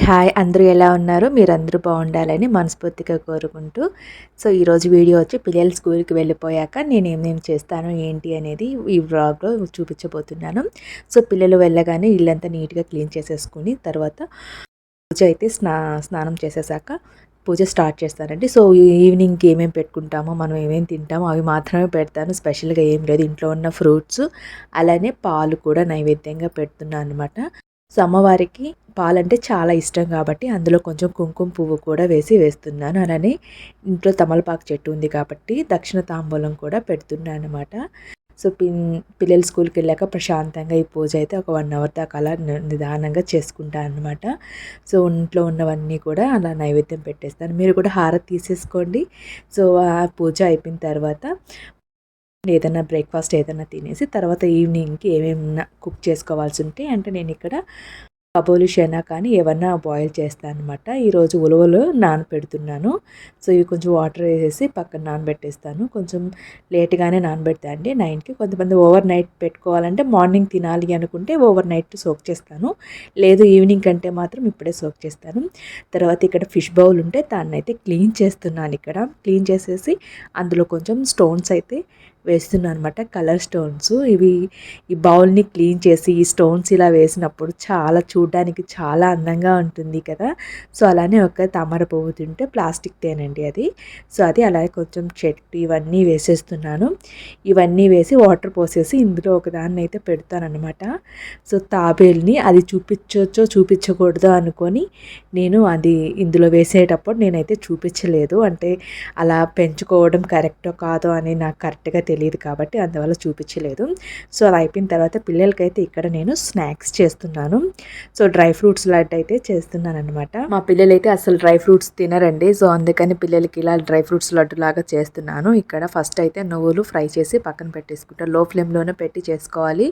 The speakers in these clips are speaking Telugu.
హాయ్ అందరూ ఎలా ఉన్నారు? మీరందరూ బాగుండాలని మనస్ఫూర్తిగా కోరుకుంటూ, సో ఈరోజు వీడియో వచ్చి పిల్లలు స్కూల్కి వెళ్ళిపోయాక నేను ఏమేమి చేస్తాను ఏంటి అనేది ఈ వ్లాగ్లో చూపించబోతున్నాను. సో పిల్లలు వెళ్ళగానే ఇల్లంతా నీట్గా క్లీన్ చేసేసుకుని తర్వాత పూజ అయితే స్నానం చేసేసాక పూజ స్టార్ట్ చేస్తానండి. సో ఈవినింగ్కి ఏమేమి పెట్టుకుంటామో, మనం ఏమేమి తింటామో అవి మాత్రమే పెడతాను. స్పెషల్గా ఏం లేదు. ఇంట్లో ఉన్న ఫ్రూట్స్ అలానే పాలు కూడా నైవేద్యంగా పెడుతున్నాను అనమాట. సో అమ్మవారికి పాలంటే చాలా ఇష్టం కాబట్టి అందులో కొంచెం కుంకుమ పువ్వు కూడా వేస్తున్నాను. అలానే ఇంట్లో తమలపాకు చెట్టు ఉంది కాబట్టి దక్షిణ తాంబూలం కూడా పెడుతున్నాను అనమాట. సో పిల్లలు స్కూల్కి వెళ్ళాక ప్రశాంతంగా ఈ పూజ అయితే ఒక 1 అవర్ దాకా అలా నిదానంగా చేసుకుంటాను అనమాట. సో ఇంట్లో ఉన్నవన్నీ కూడా అలా నైవేద్యం పెట్టేస్తాను. మీరు కూడా హారతి తీసేసుకోండి. సో ఆ పూజ అయిపోయిన తర్వాత ఏదైనా బ్రేక్ఫాస్ట్ ఏదైనా తినేసి తర్వాత ఈవినింగ్కి ఏమేమన్నా కుక్ చేసుకోవాల్సి ఉంటే అంటే నేను ఇక్కడ కబోలి షెనా కానీ ఏమన్నా బాయిల్ చేస్తాను అనమాట. ఈరోజు ఉలవలు నానబెడుతున్నాను. సో ఇవి కొంచెం వాటర్ వేసేసి పక్కన నానబెట్టేస్తాను. కొంచెం లేట్గానే నానబెడతా అండి 9కి. కొంతమంది ఓవర్ నైట్ పెట్టుకోవాలంటే మార్నింగ్ తినాలి అనుకుంటే ఓవర్ నైట్ సోక్ చేస్తాను. లేదు ఈవినింగ్ కంటే మాత్రం ఇప్పుడే సోక్ చేస్తాను. తర్వాత ఇక్కడ ఫిష్ బౌల్ ఉంటే దాన్ని అయితే క్లీన్ చేస్తున్నాను. ఇక్కడ క్లీన్ చేసేసి అందులో కొంచెం స్టోన్స్ అయితే వేస్తున్నాను అనమాట. కలర్ స్టోన్స్ ఇవి. ఈ బౌల్ని క్లీన్ చేసి ఈ స్టోన్స్ ఇలా వేసినప్పుడు చూడడానికి చాలా అందంగా ఉంటుంది కదా. సో అలానే ఒక తామర పువ్వు తింటే ప్లాస్టిక్ తేనండి అది. సో అది అలాగే కొంచెం చెట్టు ఇవన్నీ వేసేస్తున్నాను. ఇవన్నీ వేసి వాటర్ పోసేసి ఇందులో ఒకదాన్ని అయితే పెడతానమాట. సో తాబేల్ని అది చూపించవచ్చో చూపించకూడదో అనుకొని నేను అది ఇందులో వేసేటప్పుడు నేనైతే చూపించలేదు. అంటే అలా పెంచుకోవడం కరెక్టో కాదో అని నాకు కరెక్ట్గా తెలియదు కాబట్టి అందువల్ల చూపించలేదు. సో అది అయిపోయిన తర్వాత పిల్లలకైతే ఇక్కడ నేను స్నాక్స్ చేస్తున్నాను. సో డ్రై ఫ్రూట్స్ లడ్డు అయితే చేస్తున్నాను అనమాట. మా పిల్లలైతే అసలు డ్రై ఫ్రూట్స్ తినరండి. సో అందుకని పిల్లలకి ఇలా డ్రై ఫ్రూట్స్ లడ్డు లాగా చేస్తున్నాను. ఇక్కడ ఫస్ట్ అయితే నువ్వులు ఫ్రై చేసి పక్కన పెట్టేసుకుంటాను. లో ఫ్లేమ్లోనే పెట్టి చేసుకోవాలి.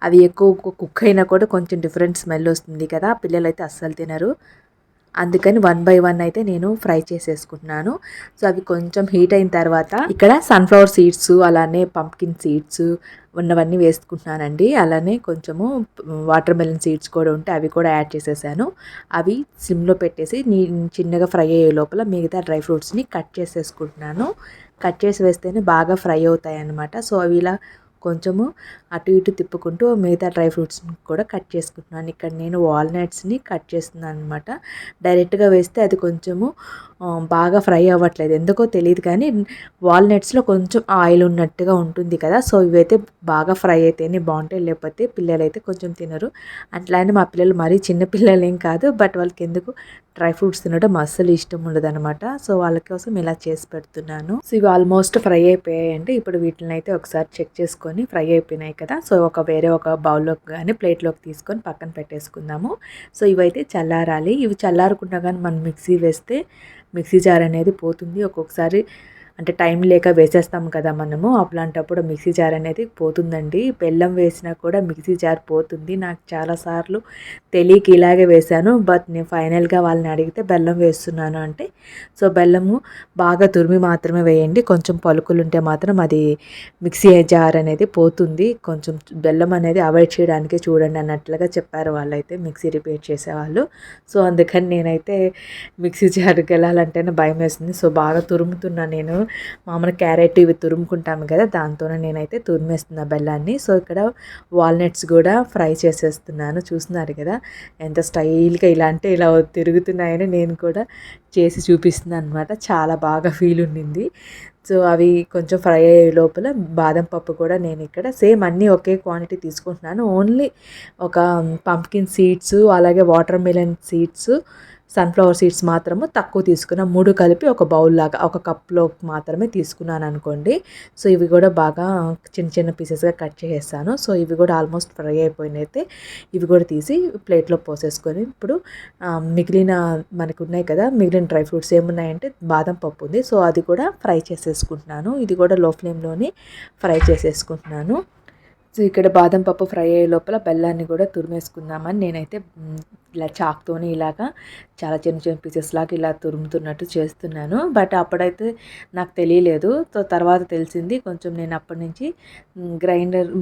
అవి ఎక్కువ కుక్ అయినా కూడా కొంచెం డిఫరెంట్ స్మెల్ వస్తుంది కదా. పిల్లలైతే అస్సలు తినరు. అందుకని 1 బై 1 అయితే నేను ఫ్రై చేసేసుకుంటున్నాను. సో అవి కొంచెం హీట్ అయిన తర్వాత ఇక్కడ సన్ఫ్లవర్ సీడ్స్ అలానే పంప్కిన్ సీడ్స్ ఉన్నవన్నీ వేసుకుంటున్నానండి. అలానే కొంచెము వాటర్ మెలన్ సీడ్స్ కూడా ఉంటే అవి కూడా యాడ్ చేసేసాను. అవి సిమ్లో పెట్టేసి చిన్నగా ఫ్రై అయ్యే లోపల మిగతా డ్రై ఫ్రూట్స్ని కట్ చేసేసుకుంటున్నాను. కట్ చేసి వేస్తేనే బాగా ఫ్రై అవుతాయి అన్నమాట. సో అవి ఇలా కొంచెము అటు ఇటు తిప్పుకుంటూ మిగతా డ్రై ఫ్రూట్స్ని కూడా కట్ చేసుకుంటున్నాను. ఇక్కడ నేను వాల్నట్స్ని కట్ చేస్తున్నాను అనమాట. డైరెక్ట్గా వేస్తే అది కొంచెము బాగా ఫ్రై అవ్వట్లేదు, ఎందుకో తెలియదు కానీ వాల్నట్స్లో కొంచెం ఆయిల్ ఉన్నట్టుగా ఉంటుంది కదా. సో ఇవైతే బాగా ఫ్రై అయితేనే బాగుంటాయి, లేకపోతే పిల్లలైతే కొంచెం తినరు. అట్లానే మా పిల్లలు మరీ చిన్న పిల్లలు ఏం కాదు, బట్ వాళ్ళకి ఎందుకు డ్రై ఫ్రూట్స్ తినడం అస్సలు ఇష్టం ఉండదు అనమాట. సో వాళ్ళ కోసం ఇలా చేసి పెడుతున్నాను. సో ఇవి ఆల్మోస్ట్ ఫ్రై అయిపోయాయండి. ఇప్పుడు వీటిని అయితే ఒకసారి చెక్ చేసుకొని ఫ్రై అయిపోయినాయి కదా. సో వేరే ఒక బౌల్లోకి కానీ ప్లేట్లోకి తీసుకొని పక్కన పెట్టేసుకుందాము. సో ఇవైతే చల్లారాలి. ఇవి చల్లారకుండా కానీ మనం మిక్సీ వేస్తే మిక్సీ జార్ అనేది పోతుంది. ఒక్కొక్కసారి అంటే టైం లేక వేసేస్తాం కదా మనము, అట్లాంటప్పుడు మిక్సీ జార్ అనేది పోతుందండి. బెల్లం వేసినా కూడా మిక్సీ జార్ పోతుంది. నాకు చాలాసార్లు తెలియక ఇలాగే వేశాను, బట్ నేను ఫైనల్గా వాళ్ళని అడిగితే బెల్లం వేస్తున్నాను అంటే, సో బెల్లము బాగా తురిమి మాత్రమే వేయండి, కొంచెం పలుకులు ఉంటే మాత్రం అది మిక్సీ జార్ అనేది పోతుంది. కొంచెం బెల్లం అనేది అవాయిడ్ చేయడానికి చూడండి అన్నట్లుగా చెప్పారు వాళ్ళైతే, మిక్సీ రిపేర్ చేసేవాళ్ళు. సో అందుకని నేనైతే మిక్సీ జార్కి వెళ్ళాలంటేనే భయం వేస్తుంది. సో బాగా తురుముతున్నాను నేను. మామూలు క్యారెట్ ఇవి తురుముకుంటాము కదా, దాంతోనే నేనైతే తురిమేస్తున్నా బెల్లాన్ని. సో ఇక్కడ వాల్నట్స్ కూడా ఫ్రై చేసేస్తున్నాను. చూస్తున్నారు కదా ఎంత స్టైల్గా ఇలా అంటే ఇలా తిరుగుతున్నాయని నేను కూడా చేసి చూపిస్తున్నాను అనమాట. చాలా బాగా ఫీల్ ఉండింది. సో అవి కొంచెం ఫ్రై అయ్యే లోపల బాదం పప్పు కూడా నేను ఇక్కడ సేమ్ అన్నీ ఒకే క్వాంటిటీ తీసుకుంటున్నాను. ఓన్లీ ఒక పంప్కిన్ సీడ్స్ అలాగే water melon seeds sunflower seeds మాత్రము తక్కువ తీసుకున్న, 3 కలిపి ఒక బౌల్ లాగా ఒక కప్లో మాత్రమే తీసుకున్నాను అనుకోండి. సో ఇవి కూడా బాగా చిన్న చిన్న పీసెస్గా కట్ చేసేస్తాను. సో ఇవి కూడా ఆల్మోస్ట్ ఫ్రై అయిపోయినైతే ఇవి కూడా తీసి ప్లేట్లో పోసేసుకొని ఇప్పుడు మిగిలిన మనకు ఉన్నాయి కదా, మిగిలిన డ్రై ఫ్రూట్స్ ఏమున్నాయంటే బాదం పప్పు ఉంది. సో అది కూడా ఫ్రై చేసేసుకుంటున్నాను. ఇది కూడా లో ఫ్లేమ్లోనే ఫ్రై చేసేసుకుంటున్నాను. సో ఇక్కడ బాదం పప్పు ఫ్రై అయ్యే లోపల బెల్లాన్ని కూడా తురిమేసుకుందామని నేనైతే ఇలా చాక్తోని ఇలాగా చాలా చిన్న చిన్న పీసెస్ లాగా ఇలా తురుముతున్నట్టు చేస్తున్నాను. బట్ అప్పుడైతే నాకు తెలియలేదు. సో తర్వాత తెలిసింది. కొంచెం నేను అప్పటి నుంచి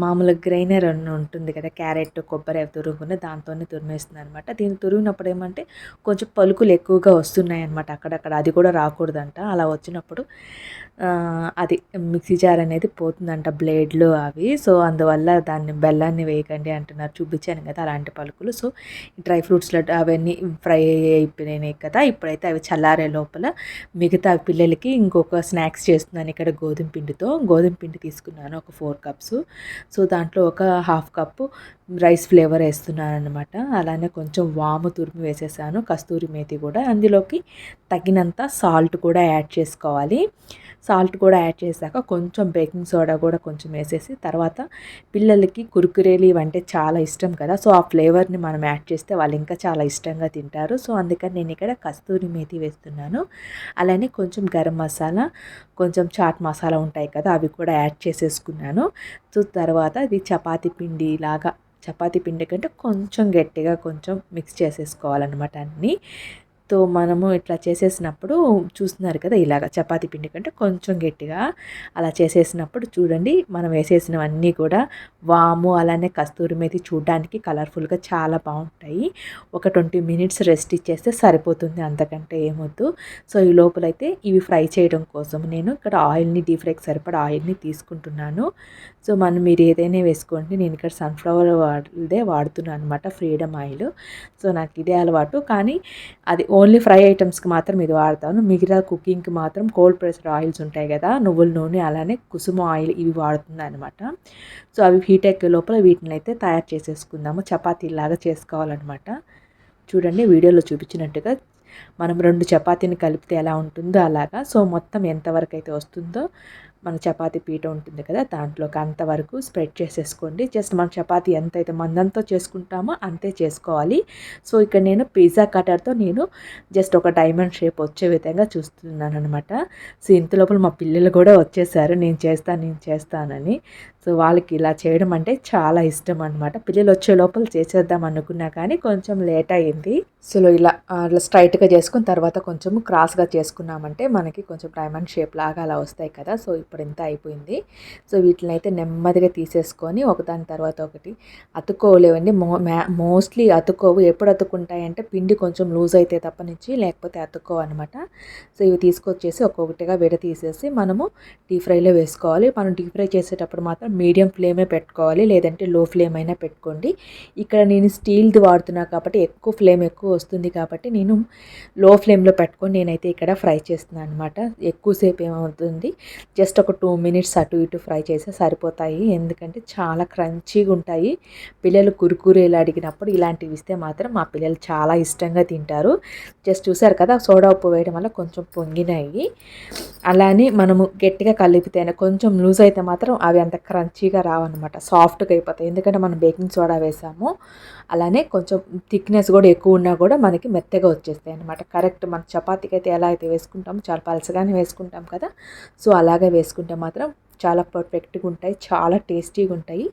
మామూలుగా గ్రైండర్ అని ఉంటుంది కదా, క్యారెట్ కొబ్బరి అవి తురుముకుని దాంతోనే తురిమేస్తున్నాను అనమాట. దీన్ని తురిమినప్పుడు ఏమంటే కొంచెం పలుకులు ఎక్కువగా వస్తున్నాయి అనమాట అక్కడక్కడ. అది కూడా రాకూడదంట. అలా వచ్చినప్పుడు అది మిక్సీ జార్ అనేది పోతుందంట బ్లేడ్లు అవి. సో అందువల్ల దాన్ని బెల్లాన్ని వేయకండి అంటున్నారు. చూపించాను కదా అలాంటి పలుకులు. సో డ్రై ఫ్రూట్స్ లడ్డు అవన్నీ ఫ్రై అయిపోయినాయి కదా. ఇప్పుడైతే అవి చల్లారే లోపల మిగతా పిల్లలకి ఇంకొక స్నాక్స్ చేస్తున్నాను. ఇక్కడ గోధుమ పిండి తీసుకున్నాను ఒక 4 కప్స్. సో దాంట్లో ఒక 1/2 కప్పు రైస్ ఫ్లేవర్ వేస్తున్నాను అనమాట. అలానే కొంచెం వాము తురిమి వేసేసాను, కస్తూరి మేతి కూడా. అందులోకి తగినంత సాల్ట్ కూడా యాడ్ చేసుకోవాలి. సాల్ట్ కూడా యాడ్ చేశాక కొంచెం బేకింగ్ సోడా కూడా కొంచెం వేసేసి, తర్వాత పిల్లలకి కురుకురేలు ఇవంటే చాలా ఇష్టం కదా. సో ఆ ఫ్లేవర్ని మనం యాడ్ చేస్తే వాళ్ళు ఇంకా చాలా ఇష్టంగా తింటారు. సో అందుకని నేను ఇక్కడ కస్తూరి మేతి వేస్తున్నాను. అలానే కొంచెం గరం మసాలా, కొంచెం చాట్ మసాలా ఉంటాయి కదా, అవి కూడా యాడ్ చేసేసుకున్నాను. సో తర్వాత ఇది చపాతీ పిండి కంటే కొంచెం గట్టిగా కొంచెం మిక్స్ చేసేసుకోవాలన్నమాట అన్నీ. తో మనము ఇట్లా చేసేసినప్పుడు చూస్తున్నారు కదా, ఇలాగ చపాతీ పిండి కంటే కొంచెం గట్టిగా అలా చేసేసినప్పుడు చూడండి, మనం వేసేసినవన్నీ కూడా వాము అలానే కస్తూరి మేతి చూడడానికి కలర్ఫుల్గా చాలా బాగుంటాయి. ఒక 20 మినిట్స్ రెస్ట్ ఇచ్చేస్తే సరిపోతుంది, అంతకంటే ఏమొద్దు. సో ఈ లోపలైతే ఇవి ఫ్రై చేయడం కోసం నేను ఇక్కడ డీప్ ఫ్రైకి సరిపడా ఆయిల్ని తీసుకుంటున్నాను. సో మీరు ఏదైనా వేసుకోండి. నేను ఇక్కడ సన్ఫ్లవర్ వాడుతున్నాను అనమాట, ఫ్రీడమ్ ఆయిల్. సో నాకు ఇదే అలవాటు. కానీ అది ఓన్లీ ఫ్రై ఐటమ్స్కి మాత్రం ఇది వాడతాను. మిగతా కుకింగ్కి మాత్రం కోల్డ్ ప్రెస్డ్ ఆయిల్స్ ఉంటాయి కదా, నువ్వుల నూనె అలానే కుసుమ ఆయిల్, ఇవి వాడుతుంది అనమాట. సో అవి హీట్ ఎక్కే లోపల వీటిని అయితే తయారు చేసేసుకుందాము. చపాతీలాగా చేసుకోవాలన్నమాట. చూడండి వీడియోలో చూపించినట్టుగా మనం 2 చపాతీని కలిపితే ఎలా ఉంటుందో అలాగా. సో మొత్తం ఎంతవరకు అయితే వస్తుందో మన చపాతీ పీట ఉంటుంది కదా, దాంట్లోకి అంతవరకు స్ప్రెడ్ చేసేసుకోండి. జస్ట్ మన చపాతీ ఎంతైతే మందంతో చేసుకుంటామో అంతే చేసుకోవాలి. సో ఇక్కడ నేను పిజ్జా కటర్తో నేను జస్ట్ ఒక డైమండ్ షేప్ వచ్చే విధంగా చూస్తున్నాను అనమాట. సో ఇంత లోపల మా పిల్లలు కూడా వచ్చేసారు, నేను చేస్తానని. సో వాళ్ళకి ఇలా చేయడం అంటే చాలా ఇష్టం అనమాట. పిల్లలు వచ్చే లోపల చేసేద్దాం అనుకున్నా కానీ కొంచెం లేట్ అయ్యింది. సో ఇలా స్ట్రైట్గా చేసుకుని తర్వాత కొంచెం క్రాస్గా చేసుకున్నామంటే మనకి కొంచెం డైమండ్ షేప్ లాగా అలా వస్తాయి కదా. సో ఇప్పుడు ఇంత అయిపోయింది. సో వీటిని అయితే నెమ్మదిగా తీసేసుకొని ఒకదాని తర్వాత ఒకటి అతుక్కోలేవండి. మోస్ట్లీ అతుక్కోవు. ఎప్పుడు అతుక్కుంటాయంటే పిండి కొంచెం లూజ్ అయితే తప్పనిచ్చి, లేకపోతే అతుక్కోవు అనమాట. సో ఇవి తీసుకొచ్చేసి ఒక్కొక్కటిగా తీసేసి మనము డీప్ ఫ్రైలో వేసుకోవాలి. మనం డీప్ ఫ్రై చేసేటప్పుడు మాత్రం మీడియం ఫ్లేమే పెట్టుకోవాలి, లేదంటే లో ఫ్లేమ్ అయినా పెట్టుకోండి. ఇక్కడ నేను స్టీల్ది వాడుతున్నా కాబట్టి ఫ్లేమ్ ఎక్కువ వస్తుంది కాబట్టి నేను లో ఫ్లేమ్లో పెట్టుకొని నేనైతే ఇక్కడ ఫ్రై చేస్తున్నాను అనమాట. ఎక్కువసేపు ఏమవుతుంది, జస్ట్ ఒక 2 మినిట్స్ అటు ఇటు ఫ్రై చేస్తే సరిపోతాయి. ఎందుకంటే చాలా క్రంచీగా ఉంటాయి. పిల్లలు కురుకురేలు అడిగినప్పుడు ఇలాంటివి ఇస్తే మాత్రం మా పిల్లలు చాలా ఇష్టంగా తింటారు. జస్ట్ చూసారు కదా, సోడా ఉప్పు వేయడం వల్ల కొంచెం పొంగినాయి. అలానే మనము గట్టిగా కలిపితేనే, కొంచెం లూజ్ అయితే మాత్రం అవి అంత క్రంచీగా రావన్నమాట, సాఫ్ట్గా అయిపోతాయి. ఎందుకంటే మనం బేకింగ్ సోడా వేసాము. అలానే కొంచెం థిక్నెస్ కూడా ఎక్కువ ఉన్నా కూడా మనకి మెత్తగా వచ్చేస్తాయి అనమాట. కరెక్ట్ మన చపాతీకి అయితే ఎలా అయితే వేసుకుంటామో చాలా పలసగానే వేసుకుంటాం కదా, సో అలాగే వేసుకుంటే మాత్రం చాలా పర్ఫెక్ట్గా ఉంటాయి, చాలా టేస్టీగా ఉంటాయి.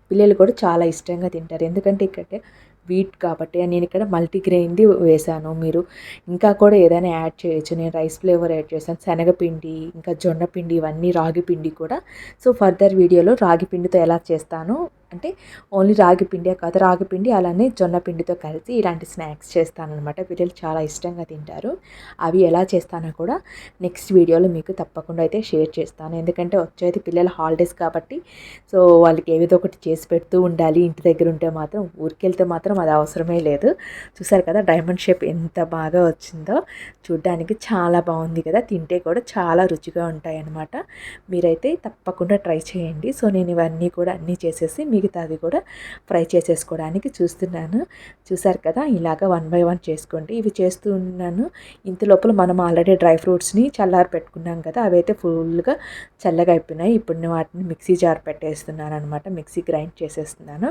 పిల్లలు కూడా చాలా ఇష్టంగా తింటారు. ఎందుకంటే ఇక్కడ వీట్ కాబట్టి నేను ఇక్కడ మల్టీగ్రెయిన్ది వేసాను. మీరు ఇంకా కూడా ఏదైనా యాడ్ చేయొచ్చు. నేను రైస్ ఫ్లేవర్ యాడ్ చేశాను, శనగపిండి, ఇంకా జొన్న పిండి, ఇవన్నీ రాగి పిండి కూడా. సో ఫర్దర్ వీడియోలో రాగి పిండితో ఎలా చేస్తాను అంటే ఓన్లీ రాగి పిండే కాదు, రాగి పిండి అలానే జొన్న పిండితో కలిసి ఇలాంటి స్నాక్స్ చేస్తానన్నమాట. పిల్లలు చాలా ఇష్టంగా తింటారు. అవి ఎలా చేస్తానో కూడా నెక్స్ట్ వీడియోలో మీకు తప్పకుండా అయితే షేర్ చేస్తాను. ఎందుకంటే వచ్చేది పిల్లల హాలిడేస్ కాబట్టి సో వాళ్ళకి ఏదో ఒకటి చేసి పెడుతూ ఉండాలి. ఇంటి దగ్గర ఉంటే మాత్రం, ఊరికెళ్తే మాత్రం అది అవసరమే లేదు. చూసారు కదా డైమండ్ షేప్ ఎంత బాగా వచ్చిందో, చూడ్డానికి చాలా బాగుంది కదా, తింటే కూడా చాలా రుచిగా ఉంటాయి అన్నమాట. మీరైతే తప్పకుండా ట్రై చేయండి. సో నేను ఇవన్నీ కూడా అన్నీ చేసేసి మిగతాది కూడా ఫ్రై చేసేసుకోవడానికి చూస్తున్నాను. చూసారు కదా, ఇలాగ 1 బై 1 చేసుకోండి. ఇవి చేస్తూ ఉన్నాను. ఇంత లోపల మనం ఆల్రెడీ డ్రై ఫ్రూట్స్ని చల్లారి పెట్టుకున్నాం కదా, అవి అయితే ఫుల్గా చల్లగా అయిపోయినాయి. ఇప్పుడు నేను వాటిని మిక్సీ జార్ పెట్టేస్తున్నాను అనమాట. మిక్సీ గ్రైండ్ చేసేస్తున్నాను.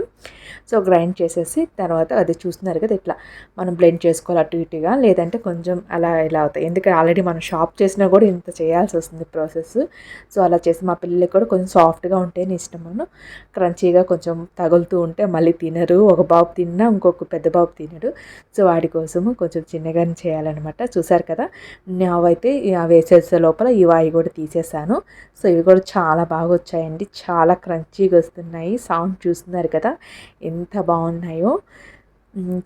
సో గ్రైండ్ చేసేసి తర్వాత అది చూస్తున్నారు కదా, ఇట్లా మనం బ్లెండ్ చేసుకోవాలి అటు ఇటుగా, లేదంటే కొంచెం అలా ఇలా అవుతాయి. ఎందుకంటే ఆల్రెడీ మనం షాప్ చేసినా కూడా ఇంత చేయాల్సి వస్తుంది ప్రాసెస్. సో అలా చేసి మా పిల్లలకి కూడా కొంచెం సాఫ్ట్గా ఉంటేనే ఇష్టమును, క్రంచీగా కొంచెం కొంచెం తగులుతూ ఉంటే మళ్ళీ తినరు. ఒక బాబు తిన్నా ఇంకొక పెద్ద బాబు తినడు. సో వాడి కోసము కొంచెం చిన్నగానే చేయాలన్నమాట. చూసారు కదా, అవైతే వేసేసే లోపల ఈ వాయి కూడా తీసేసాను. సో ఇవి కూడా చాలా బాగా వచ్చాయండి. చాలా క్రంచీగా వస్తున్నాయి. సౌండ్ చూస్తున్నారు కదా ఎంత బాగున్నాయో.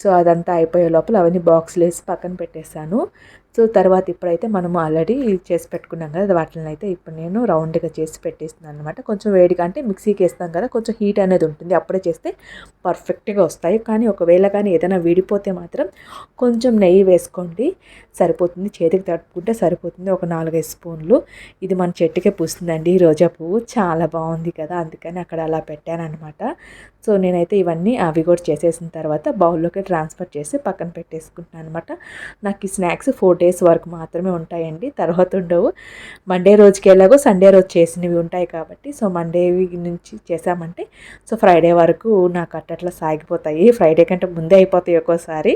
సో అదంతా అయిపోయే లోపల అవన్నీ బాక్స్లో వేసి పక్కన పెట్టేశాను. సో తర్వాత ఇప్పుడైతే మనము ఆల్రెడీ చేసి పెట్టుకున్నాం కదా, వాటిని అయితే ఇప్పుడు నేను రౌండ్గా చేసి పెట్టేస్తున్నాను అనమాట. కొంచెం వేడిగా అంటే మిక్సీకి వేస్తాం కదా, కొంచెం హీట్ అనేది ఉంటుంది. అప్పుడే చేస్తే పర్ఫెక్ట్గా వస్తాయి. కానీ ఒకవేళ కానీ ఏదైనా విడిపోతే మాత్రం కొంచెం నెయ్యి వేసుకోండి, సరిపోతుంది. చేతికి తట్టుకుంటే సరిపోతుంది. ఒక 4-5 స్పూన్లు. ఇది మన చెట్టుకే పూస్తుందండి రోజా పువ్వు, చాలా బాగుంది కదా, అందుకని అక్కడ అలా పెట్టాను అనమాట. సో నేనైతే ఇవన్నీ అవి కూడా చేసేసిన తర్వాత బౌల్లోకి ట్రాన్స్ఫర్ చేసి పక్కన పెట్టేసుకుంటున్నాను అనమాట. నాకు ఈ స్నాక్స్ 4 డేస్ వరకు మాత్రమే ఉంటాయండి, తర్వాత ఉండవు. మండే రోజుకి ఎలాగో సండే రోజు చేసినవి ఉంటాయి కాబట్టి, సో మండే నుంచి చేసామంటే సో ఫ్రైడే వరకు నాకు అట్టట్లా సాగిపోతాయి. ఫ్రైడే కంటే ముందే అయిపోతాయి ఒక్కోసారి.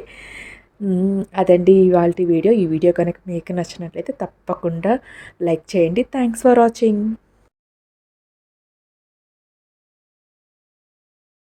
అదండి ఇవాళ వీడియో. ఈ వీడియో కనుక మీకు నచ్చినట్లయితే తప్పకుండా లైక్ చేయండి. Thanks for watching.